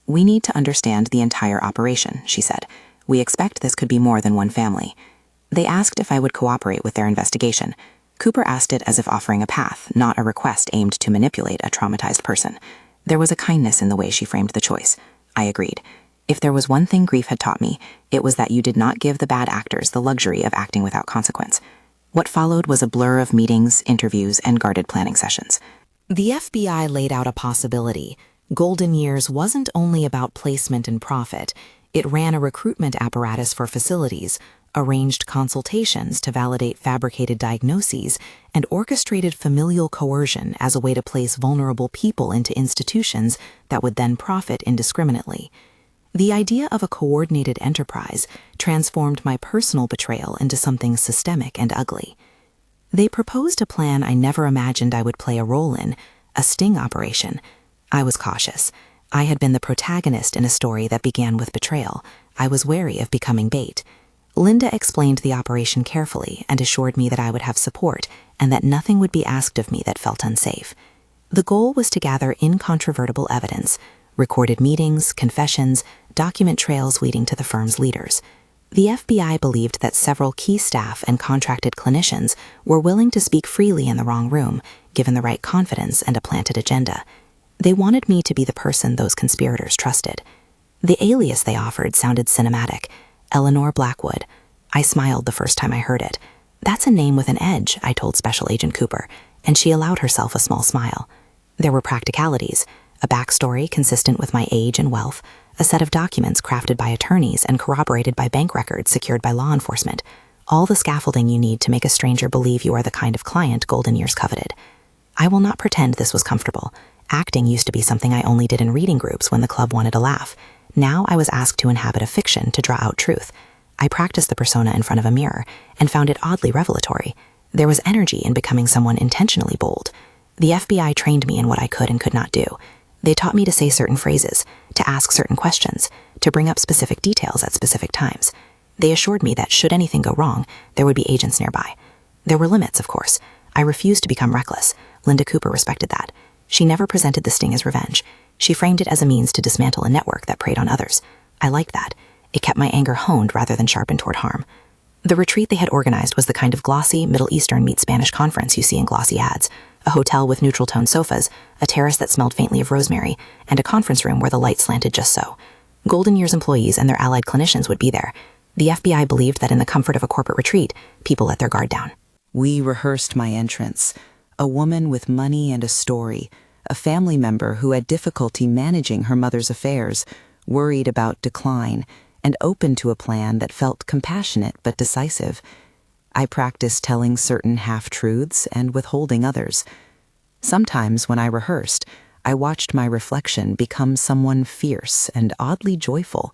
Speaker 4: "We need to understand the entire operation," she said. "We expect this could be more than one family." They asked if I would cooperate with their investigation. Cooper asked it as if offering a path, not a request aimed to manipulate a traumatized person. There was a kindness in the way she framed the choice. I agreed. If there was one thing grief had taught me, it was that you did not give the bad actors the luxury of acting without consequence. What followed was a blur of meetings, interviews, and guarded planning sessions.
Speaker 1: The FBI laid out a possibility. Golden Years wasn't only about placement and profit. It ran a recruitment apparatus for facilities, arranged consultations to validate fabricated diagnoses, and orchestrated familial coercion as a way to place vulnerable people into institutions that would then profit indiscriminately. The idea of a coordinated enterprise transformed my personal betrayal into something systemic and ugly. They proposed a plan I never imagined I would play a role in, a sting operation. I was cautious. I had been the protagonist in a story that began with betrayal. I was wary of becoming bait. Linda explained the operation carefully and assured me that I would have support and that nothing would be asked of me that felt unsafe. The goal was to gather incontrovertible evidence, recorded meetings, confessions, document trails leading to the firm's leaders. The FBI believed that several key staff and contracted clinicians were willing to speak freely in the wrong room, given the right confidence and a planted agenda. They wanted me to be the person those conspirators trusted. The alias they offered sounded cinematic: Eleanor Blackwood. I smiled the first time I heard it. "That's a name with an edge," I told Special Agent Cooper, and she allowed herself a small smile. There were practicalities, a backstory consistent with my age and wealth, a set of documents crafted by attorneys and corroborated by bank records secured by law enforcement, all the scaffolding you need to make a stranger believe you are the kind of client Golden Years coveted. I will not pretend this was comfortable. Acting used to be something I only did in reading groups when the club wanted a laugh. Now I was asked to inhabit a fiction to draw out truth. I practiced the persona in front of a mirror and found it oddly revelatory. There was energy in becoming someone intentionally bold. The FBI trained me in what I could and could not do. They taught me to say certain phrases, to ask certain questions, to bring up specific details at specific times. They assured me that should anything go wrong, there would be agents nearby. There were limits, of course. I refused to become reckless. Linda Cooper respected that. She never presented the sting as revenge. She framed it as a means to dismantle a network that preyed on others. I liked that. It kept my anger honed rather than sharpened toward harm. The retreat they had organized was the kind of glossy, Middle Eastern meets Spanish conference you see in glossy ads. A hotel with neutral-tone sofas, a terrace that smelled faintly of rosemary, and a conference room where the light slanted just so. Golden Years employees and their allied clinicians would be there. The FBI believed that in the comfort of a corporate retreat, people let their guard down.
Speaker 4: We rehearsed my entrance. A woman with money and a story, a family member who had difficulty managing her mother's affairs, worried about decline, and open to a plan that felt compassionate but decisive. I practiced telling certain half-truths and withholding others. Sometimes when I rehearsed, I watched my reflection become someone fierce and oddly joyful.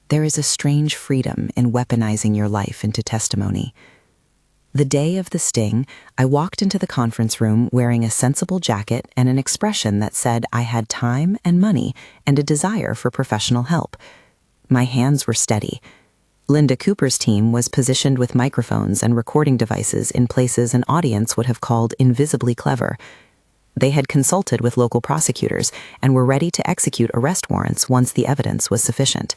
Speaker 4: There is a strange freedom in weaponizing your life into testimony. The day of the sting, I walked into the conference room wearing a sensible jacket and an expression that said I had time and money and a desire for professional help. My hands were steady. Linda Cooper's team was positioned with microphones and recording devices in places an audience would have called invisibly clever. They had consulted with local prosecutors and were ready to execute arrest warrants once the evidence was sufficient.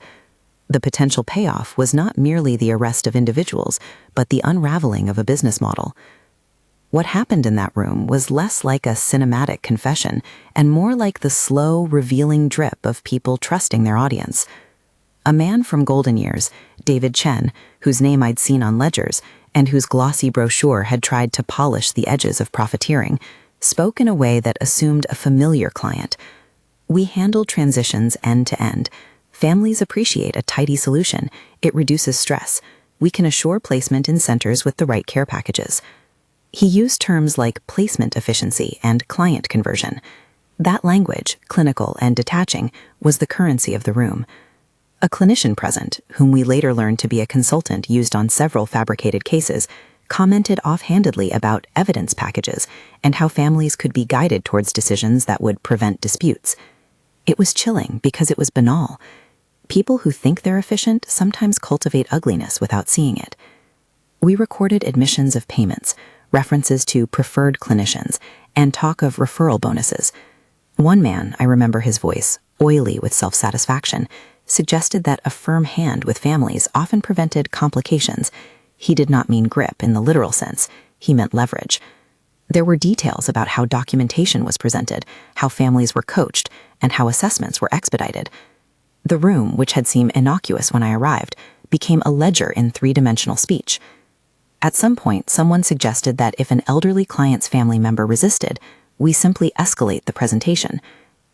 Speaker 4: The potential payoff was not merely the arrest of individuals, but the unraveling of a business model. What happened in that room was less like a cinematic confession and more like the slow, revealing drip of people trusting their audience. A man from golden years, David Chen, whose name I'd seen on ledgers, and whose glossy brochure had tried to polish the edges of profiteering, spoke in a way that assumed a familiar client. We handle transitions end to end. Families appreciate a tidy solution. It reduces stress. We can assure placement in centers with the right care packages. He used terms like placement efficiency and client conversion. That language, clinical and detaching, was the currency of the room. A clinician present, whom we later learned to be a consultant used on several fabricated cases, commented offhandedly about evidence packages and how families could be guided towards decisions that would prevent disputes. It was chilling because it was banal. People who think they're efficient sometimes cultivate ugliness without seeing it. We recorded admissions of payments, references to preferred clinicians, and talk of referral bonuses. One man, I remember his voice, oily with self-satisfaction, suggested that a firm hand with families often prevented complications. He did not mean grip in the literal sense. He meant leverage. There were details about how documentation was presented, how families were coached, and how assessments were expedited. The room, which had seemed innocuous when I arrived, became a ledger in three-dimensional speech. At some point, someone suggested that if an elderly client's family member resisted, we simply escalate the presentation.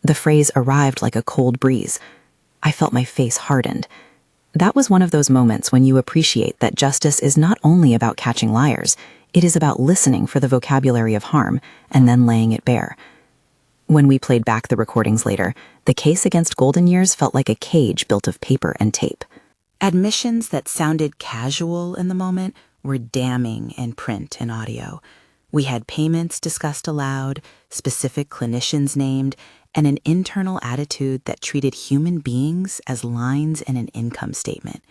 Speaker 4: The phrase arrived like a cold breeze. I felt my face hardened. That was one of those moments when you appreciate that justice is not only about catching liars, it is about listening for the vocabulary of harm and then laying it bare. When we played back the recordings later, the case against Golden Years felt like a cage built of paper and tape. Admissions that sounded casual in the moment were damning in print and audio. We had payments discussed aloud, specific clinicians named, and an internal attitude that treated human beings as lines in an income statement.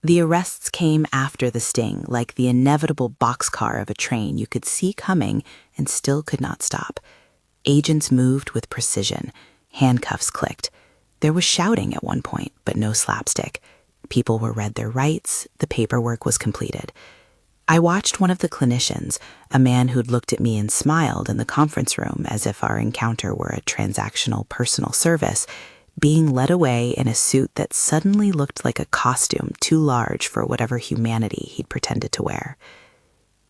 Speaker 4: The arrests came after the sting, like the inevitable boxcar of a train you could see coming and still could not stop. Agents moved with precision. Handcuffs clicked. There was shouting at one point, but no slapstick. People were read their rights. The paperwork was completed. I watched one of the clinicians, a man who'd looked at me and smiled in the conference room as if our encounter were a transactional personal service, being led away in a suit that suddenly looked like a costume too large for whatever humanity he'd pretended to wear.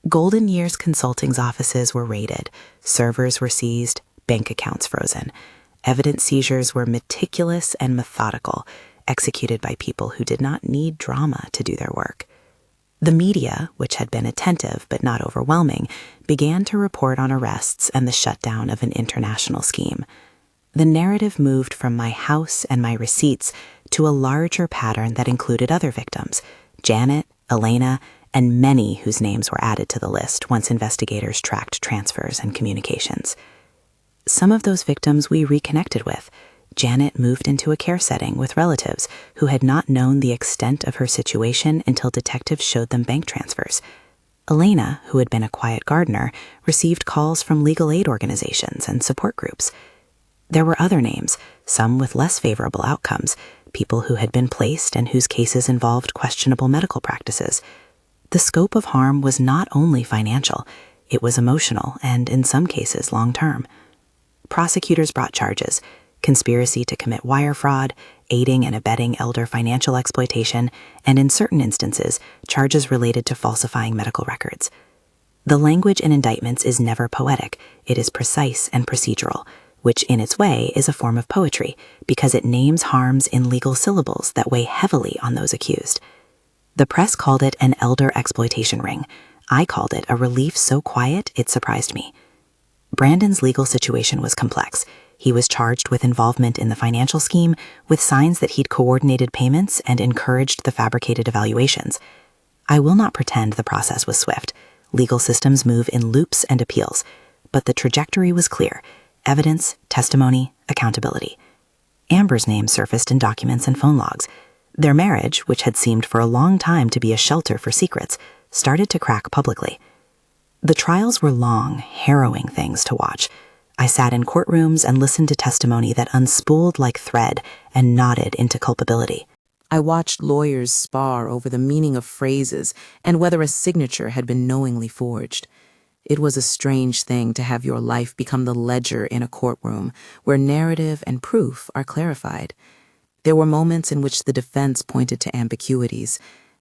Speaker 4: Golden Years Consulting's offices were raided, servers were seized, bank accounts frozen. Evidence seizures were meticulous and methodical, executed by people who did not need drama to do their work. The media, which had been attentive but not overwhelming, began to report on arrests and the shutdown of an international scheme. The narrative moved from my house and my receipts to a larger pattern that included other victims, Janet, Elena, and many whose names were added to the list once investigators tracked transfers and communications. Some of those victims we reconnected with. Janet moved into a care setting with relatives who had not known the extent of her situation until detectives showed them bank transfers. Elena, who had been a quiet gardener, received calls from legal aid organizations and support groups. There were other names, some with less favorable outcomes, people who had been placed and whose cases involved questionable medical practices. The scope of harm was not only financial, it was emotional and, in some cases, long-term. Prosecutors brought charges: conspiracy to commit wire fraud, aiding and abetting elder financial exploitation, and in certain instances, charges related to falsifying medical records. The language in indictments is never poetic, it is precise and procedural.
Speaker 2: which in its way is a form of poetry because it names harms in legal syllables that weigh heavily on those accused. The press called it an elder exploitation ring. I called it a relief so quiet it surprised me. Brandon's legal situation was complex. He was charged with involvement in the financial scheme, with signs that he'd coordinated payments and encouraged the fabricated evaluations. I will not pretend the process was swift. Legal systems move in loops and appeals, but the trajectory was clear: evidence, testimony, accountability. Amber's name surfaced in documents and phone logs. Their marriage, which had seemed for a long time to be a shelter for secrets, started to crack publicly. The trials were long, harrowing things to watch. I sat in courtrooms and listened to testimony that unspooled like thread and nodded into culpability.
Speaker 1: I watched lawyers spar over the meaning of phrases and whether a signature had been knowingly forged. It was a strange thing to have your life become the ledger in a courtroom where narrative and proof are clarified. There were moments in which the defense pointed to ambiguities,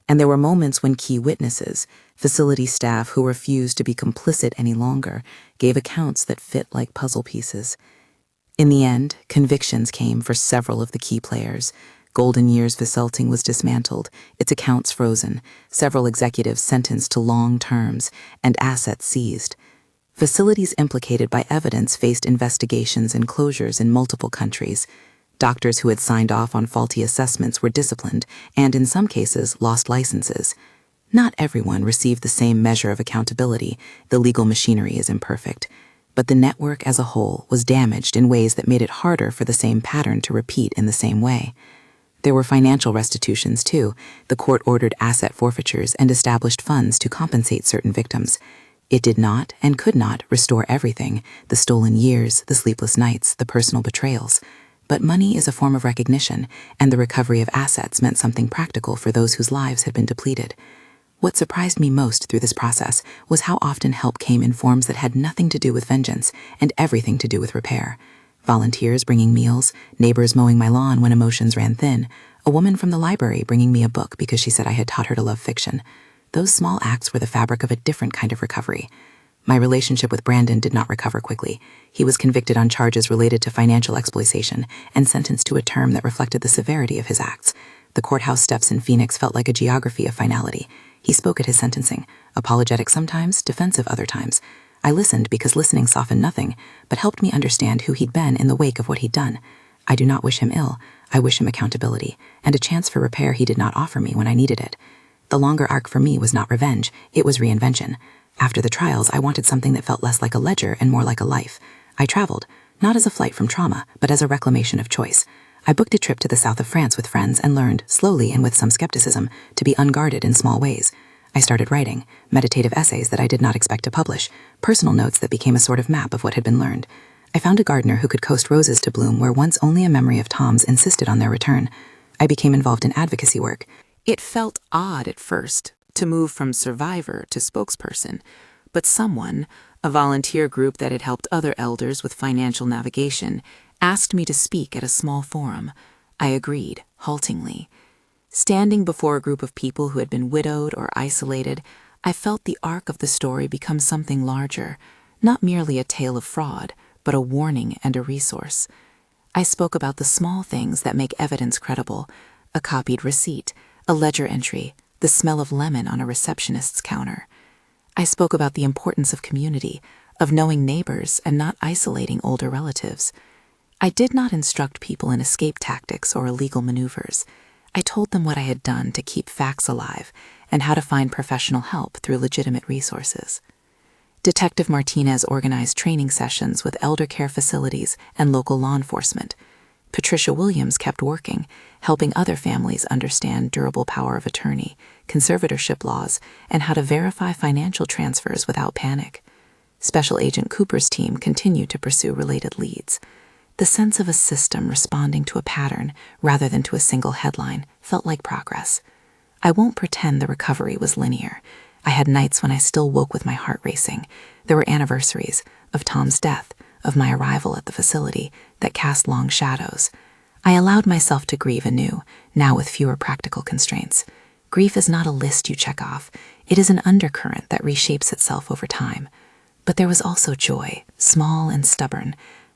Speaker 1: and there were moments when key witnesses, facility staff who refused to be complicit any longer, gave accounts that fit like puzzle pieces. In the end, convictions came for several of the key players. Golden Years Consulting was dismantled, its accounts frozen, several executives sentenced to long terms, and assets seized. Facilities implicated by evidence faced investigations and closures in multiple countries. Doctors who had signed off on faulty assessments were disciplined and, in some cases, lost licenses. Not everyone received the same measure of accountability. The legal machinery is imperfect. But the network as a whole was damaged in ways that made it harder for the same pattern to repeat in the same way. There were financial restitutions, too. The court ordered asset forfeitures and established funds to compensate certain victims. It did not and could not restore everything: the stolen years, the sleepless nights, the personal betrayals. But money is a form of recognition, and the recovery of assets meant something practical for those whose lives had been depleted. What surprised me most through this process was how often help came in forms that had nothing to do with vengeance and everything to do with repair. Volunteers bringing meals, neighbors mowing my lawn when emotions ran thin, a woman from the library bringing me a book because she said I had taught her to love fiction. Those small acts were the fabric of a different kind of recovery. My relationship with Brandon did not recover quickly. He was convicted on charges related to financial exploitation and sentenced to a term that reflected the severity of his acts. The courthouse steps in Phoenix felt like a geography of finality. He spoke at his sentencing, apologetic sometimes, defensive other times. I listened because listening softened nothing, but helped me understand who he'd been in the wake of what he'd done. I do not wish him ill. I wish him accountability, and a chance for repair he did not offer me when I needed it. The longer arc for me was not revenge, it was reinvention. After the trials, I wanted something that felt less like a ledger and more like a life. I traveled, not as a flight from trauma, but as a reclamation of choice. I booked a trip to the south of France with friends and learned, slowly and with some skepticism, to be unguarded in small ways. I started writing, meditative essays that I did not expect to publish, personal notes that became a sort of map of what had been learned. I found a gardener who could coax roses to bloom where once only a memory of Tom's insisted on their return. I became involved in advocacy work. It felt odd at first to move from survivor to spokesperson, but someone, a volunteer group that had helped other elders with financial navigation, asked me to speak at a small forum. I agreed, haltingly. Standing before a group of people who had been widowed or isolated, I felt the arc of the story become something larger, not merely a tale of fraud, but a warning and a resource. I spoke about the small things that make evidence credible: a copied receipt, a ledger entry, the smell of lemon on a receptionist's counter. I spoke about the importance of community, of knowing neighbors and not isolating older relatives. I did not instruct people in escape tactics or illegal maneuvers. I told them what I had done to keep facts alive and how to find professional help through legitimate resources. Detective Martinez organized training sessions with elder care facilities and local law enforcement. Patricia Williams kept working, helping other families understand durable power of attorney, conservatorship laws, and how to verify financial transfers without panic. Special Agent Cooper's team continued to pursue related leads. The sense of a system responding to a pattern rather than to a single headline felt like progress. I won't pretend the recovery was linear. I had nights when I still woke with my heart racing. There were anniversaries of Tom's death, of my arrival at the facility, that cast long shadows. I allowed myself to grieve anew, now with fewer practical constraints. Grief is not a list you check off. It is an undercurrent that reshapes itself over time. But there was also joy, small and stubborn.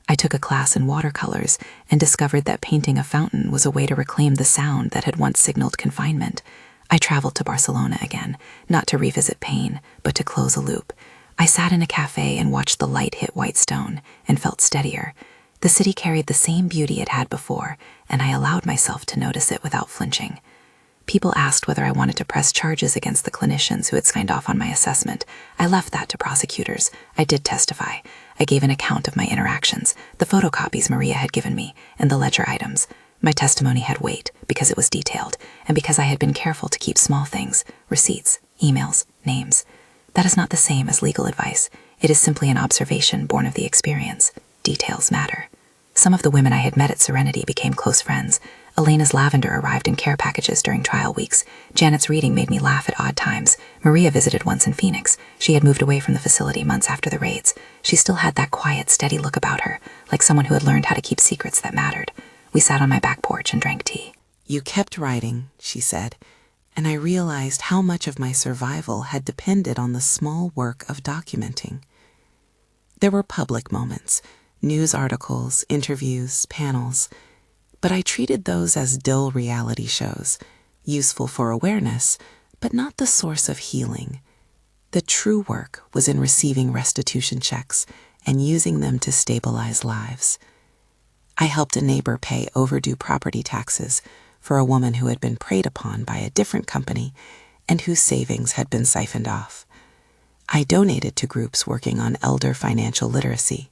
Speaker 2: I took a class in watercolors and discovered that painting a fountain was a way to reclaim the sound that had once signaled confinement. I traveled to Barcelona again, not to revisit pain, but to close a loop. I sat in a cafe and watched the light hit white stone and felt steadier. The city carried the same beauty it had before, and I allowed myself to notice it without flinching. People asked whether I wanted to press charges against the clinicians who had signed off on my assessment. I left that to prosecutors. I did testify. I gave an account of my interactions, the photocopies Maria had given me, and the ledger items. My testimony had weight because it was detailed, and because I had been careful to keep small things, receipts, emails, names. That is not the same as legal advice. It is simply an observation born of the experience. Details matter. Some of the women I had met at Serenity became close friends. Elena's lavender arrived in care packages during trial weeks. Janet's reading made me laugh at odd times. Maria visited once in Phoenix. She had moved away from the facility months after the raids. She still had that quiet, steady look about her, like someone who had learned how to keep secrets that mattered. We sat on my back porch and drank tea.
Speaker 4: "You kept writing," she said, and I realized how much of my survival had depended on the small work of documenting. There were public moments, news articles, interviews, panels, but I treated those as dull reality shows, useful for awareness, but not the source of healing. The true work was in receiving restitution checks and using them to stabilize lives. I helped a neighbor pay overdue property taxes for a woman who had been preyed upon by a different company and whose savings had been siphoned off. I donated to groups working on elder financial literacy.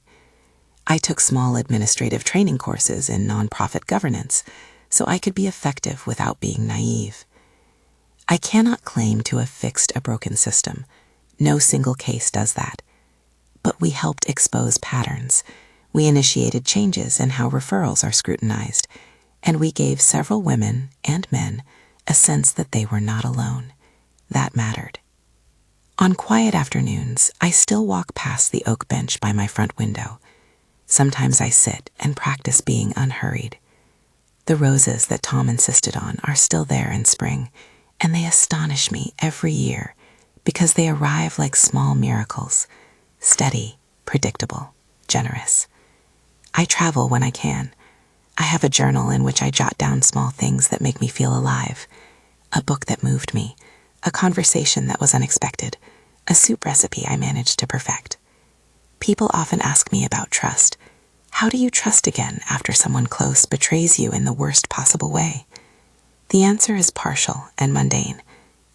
Speaker 4: I took small administrative training courses in nonprofit governance so I could be effective without being naive. I cannot claim to have fixed a broken system. No single case does that. But we helped expose patterns. We initiated changes in how referrals are scrutinized, and we gave several women and men a sense that they were not alone. That mattered. On quiet afternoons, I still walk past the oak bench by my front window. Sometimes I sit and practice being unhurried. The roses that Tom insisted on are still there in spring, and they astonish me every year because they arrive like small miracles, steady, predictable, generous. I travel when I can. I have a journal in which I jot down small things that make me feel alive, a book that moved me, a conversation that was unexpected, a soup recipe I managed to perfect. People often ask me about trust. How do you trust again after someone close betrays you in the worst possible way? The answer is partial and mundane.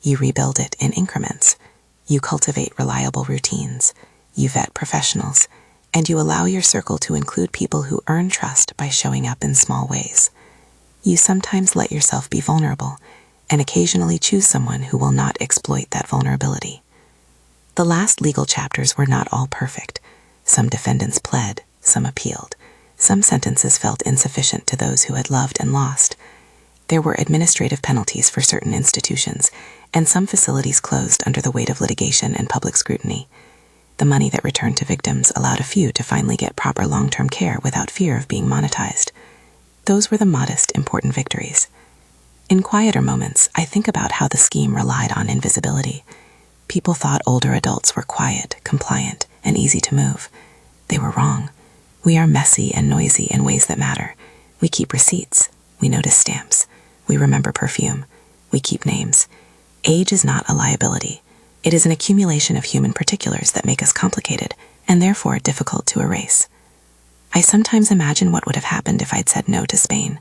Speaker 4: You rebuild it in increments. You cultivate reliable routines. You vet professionals. And you allow your circle to include people who earn trust by showing up in small ways. You sometimes let yourself be vulnerable and occasionally choose someone who will not exploit that vulnerability. The last legal chapters were not all perfect. Some defendants pled, some appealed. Some sentences felt insufficient to those who had loved and lost. There were administrative penalties for certain institutions, and some facilities closed under the weight of litigation and public scrutiny. The money that returned to victims allowed a few to finally get proper long-term care without fear of being monetized. Those were the modest, important victories. In quieter moments, I think about how the scheme relied on invisibility. People thought older adults were quiet, compliant, and easy to move. They were wrong. We are messy and noisy in ways that matter. We keep receipts. We notice stamps. We remember perfume. We keep names. Age is not a liability. It is an accumulation of human particulars that make us complicated and therefore difficult to erase. I sometimes imagine what would have happened if I'd said no to Spain.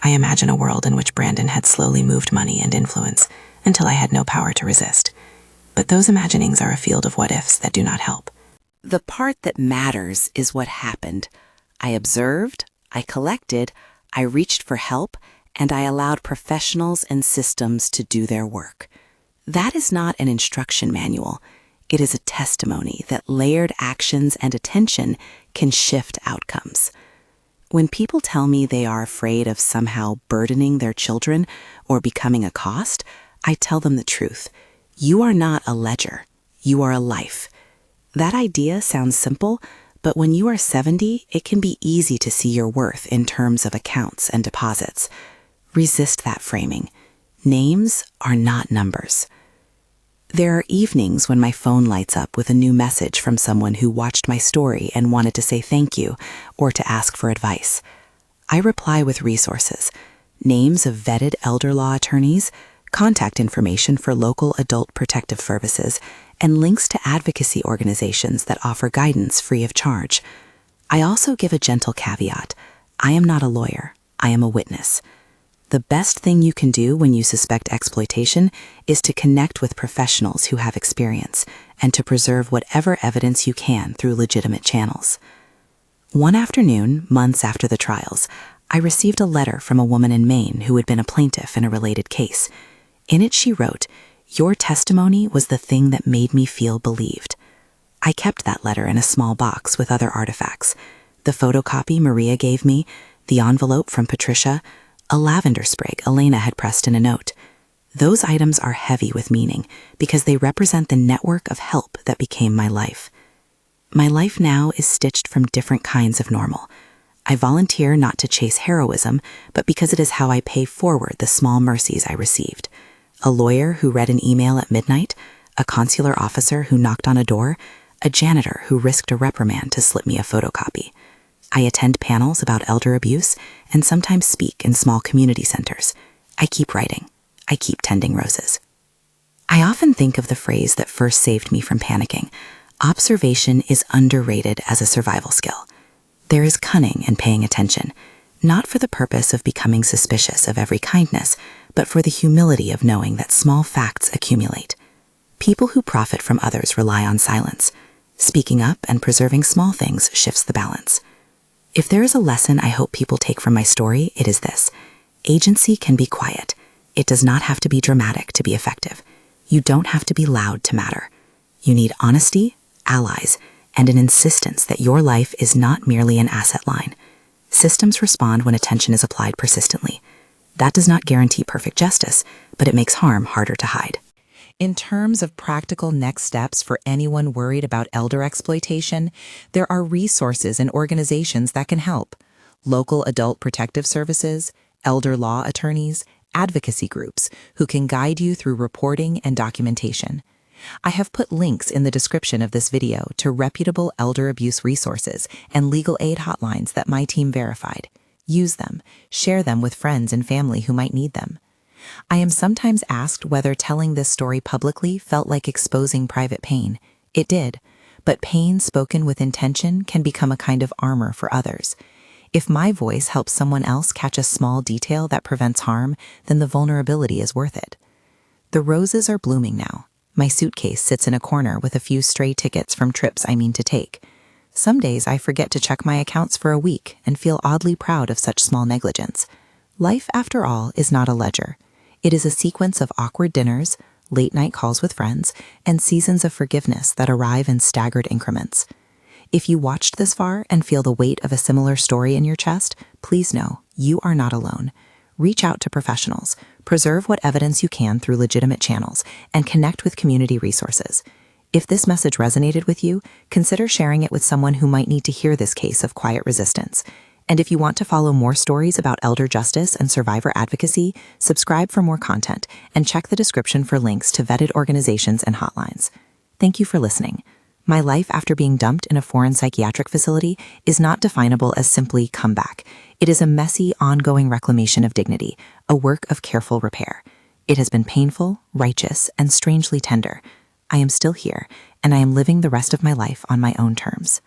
Speaker 4: I imagine a world in which Brandon had slowly moved money and influence until I had no power to resist. But those imaginings are a field of what-ifs that do not help.
Speaker 3: The part that matters is what happened. I observed, I collected, I reached for help, and I allowed professionals and systems to do their work. That is not an instruction manual. It is a testimony that layered actions and attention can shift outcomes. When people tell me they are afraid of somehow burdening their children or becoming a cost, I tell them the truth. You are not a ledger. You are a life. That idea sounds simple, but when you are 70, it can be easy to see your worth in terms of accounts and deposits. Resist that framing. Names are not numbers.
Speaker 4: There are evenings when my phone lights up with a new message from someone who watched my story and wanted to say thank you or to ask for advice. I reply with resources, names of vetted elder law attorneys, contact information for local adult protective services, and links to advocacy organizations that offer guidance free of charge. I also give a gentle caveat. I am not a lawyer. I am a witness. The best thing you can do when you suspect exploitation is to connect with professionals who have experience and to preserve whatever evidence you can through legitimate channels. One afternoon, months after the trials, I received a letter from a woman in Maine who had been a plaintiff in a related case. In it she wrote, "Your testimony was the thing that made me feel believed." I kept that letter in a small box with other artifacts. The photocopy Maria gave me, the envelope from Patricia, a lavender sprig Elena had pressed in a note. Those items are heavy with meaning because they represent the network of help that became my life. My life now is stitched from different kinds of normal. I volunteer not to chase heroism, but because it is how I pay forward the small mercies I received. A lawyer who read an email at midnight, a consular officer who knocked on a door, a janitor who risked a reprimand to slip me a photocopy. I attend panels about elder abuse and sometimes speak in small community centers. I keep writing. I keep tending roses. I often think of the phrase that first saved me from panicking. Observation is underrated as a survival skill. There is cunning in paying attention, not for the purpose of becoming suspicious of every kindness, but for the humility of knowing that small facts accumulate. People who profit from others rely on silence. Speaking up and preserving small things shifts the balance. If there is a lesson I hope people take from my story, it is this. Agency can be quiet. It does not have to be dramatic to be effective. You don't have to be loud to matter. You need honesty, allies, and an insistence that your life is not merely an asset line. Systems respond when attention is applied persistently. That does not guarantee perfect justice, but it makes harm harder to hide.
Speaker 1: In terms of practical next steps for anyone worried about elder exploitation, there are resources and organizations that can help. Local adult protective services, elder law attorneys, advocacy groups who can guide you through reporting and documentation. I have put links in the description of this video to reputable elder abuse resources and legal aid hotlines that my team verified. Use them, share them with friends and family who might need them. I am sometimes asked whether telling this story publicly felt like exposing private pain. It did, but pain spoken with intention can become a kind of armor for others. If my voice helps someone else catch a small detail that prevents harm, then the vulnerability is worth it. The roses are blooming now. My suitcase sits in a corner with a few stray tickets from trips I mean to take. Some days I forget to check my accounts for a week and feel oddly proud of such small negligence. Life, after all, is not a ledger. It is a sequence of awkward dinners, late-night calls with friends, and seasons of forgiveness that arrive in staggered increments. If you watched this far and feel the weight of a similar story in your chest, please know you are not alone. Reach out to professionals, preserve what evidence you can through legitimate channels, and connect with community resources. If this message resonated with you, consider sharing it with someone who might need to hear this case of quiet resistance. And if you want to follow more stories about elder justice and survivor advocacy, subscribe for more content and check the description for links to vetted organizations and hotlines. Thank you for listening. My life after being dumped in a foreign psychiatric facility is not definable as simply comeback. It is a messy, ongoing reclamation of dignity, a work of careful repair. It has been painful, righteous, and strangely tender. I am still here, and I am living the rest of my life on my own terms.